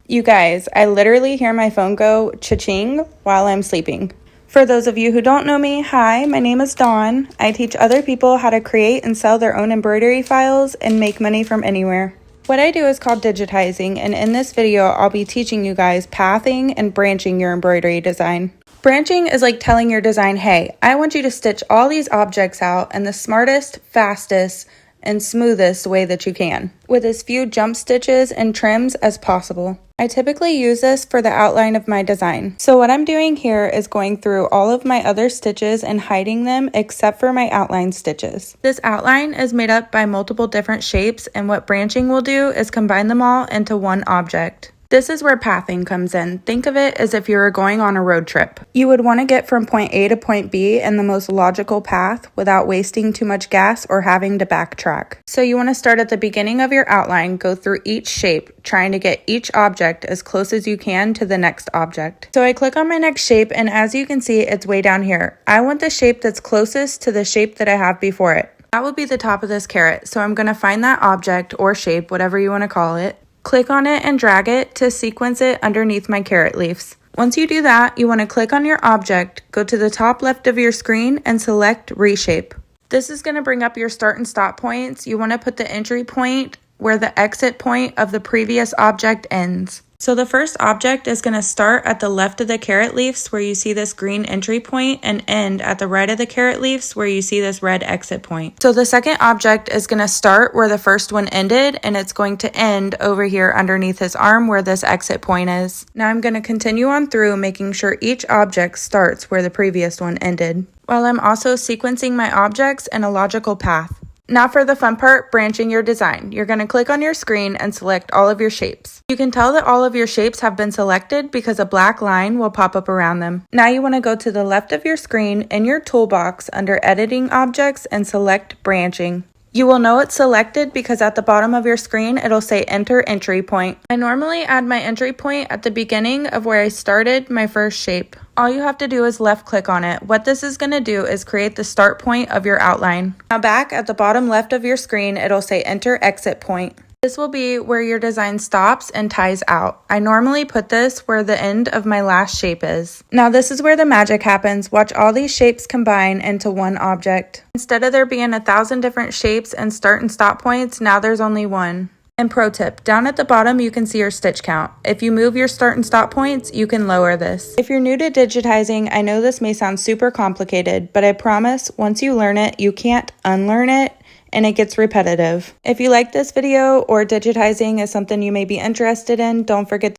You guys, I literally hear my phone go cha-ching while I'm sleeping. For those of you who don't know me, hi, my name is Dawn. I teach other people how to create and sell their own embroidery files and make money from anywhere. What I do is called digitizing, and in this video, I'll be teaching you guys pathing and branching your embroidery design. Branching is like telling your design, hey, I want you to stitch all these objects out in the smartest, fastest, and smoothest way that you can, with as few jump stitches and trims as possible. I typically use this for the outline of my design. So what I'm doing here is going through all of my other stitches and hiding them except for my outline stitches. This outline is made up by multiple different shapes, and what branching will do is combine them all into one object. This is where pathing comes in. Think of it as if you were going on a road trip. You would want to get from point A to point B in the most logical path without wasting too much gas or having to backtrack. So you want to start at the beginning of your outline, go through each shape, trying to get each object as close as you can to the next object. So I click on my next shape, and as you can see, it's way down here. I want the shape that's closest to the shape that I have before it. That will be the top of this carrot. So I'm going to find that object or shape, whatever you want to call it. Click on it and drag it to sequence it underneath my carrot leaves. Once you do that, you want to click on your object, go to the top left of your screen and select Reshape. This is going to bring up your start and stop points. You want to put the entry point where the exit point of the previous object ends. So the first object is going to start at the left of the carrot leaves where you see this green entry point and end at the right of the carrot leaves where you see this red exit point. So the second object is going to start where the first one ended, and it's going to end over here underneath his arm where this exit point is. Now I'm going to continue on through, making sure each object starts where the previous one ended, while I'm also sequencing my objects in a logical path. Now for the fun part, branching your design. You're going to click on your screen and select all of your shapes. You can tell that all of your shapes have been selected because a black line will pop up around them. Now you want to go to the left of your screen in your toolbox under Editing Objects and select Branching. You will know it's selected because at the bottom of your screen, it'll say Enter Entry Point. I normally add my entry point at the beginning of where I started my first shape. All you have to do is left click on it. What this is going to do is create the start point of your outline. Now back at the bottom left of your screen, it'll say Enter Exit Point. This will be where your design stops and ties out. I normally put this where the end of my last shape is. Now this is where the magic happens. Watch all these shapes combine into one object. Instead of there being 1,000 different shapes and start and stop points, now there's only one. And pro tip, down at the bottom you can see your stitch count. If you move your start and stop points, you can lower this. If you're new to digitizing, I know this may sound super complicated, but I promise once you learn it, you can't unlearn it, and it gets repetitive. If you like this video or digitizing is something you may be interested in, don't forget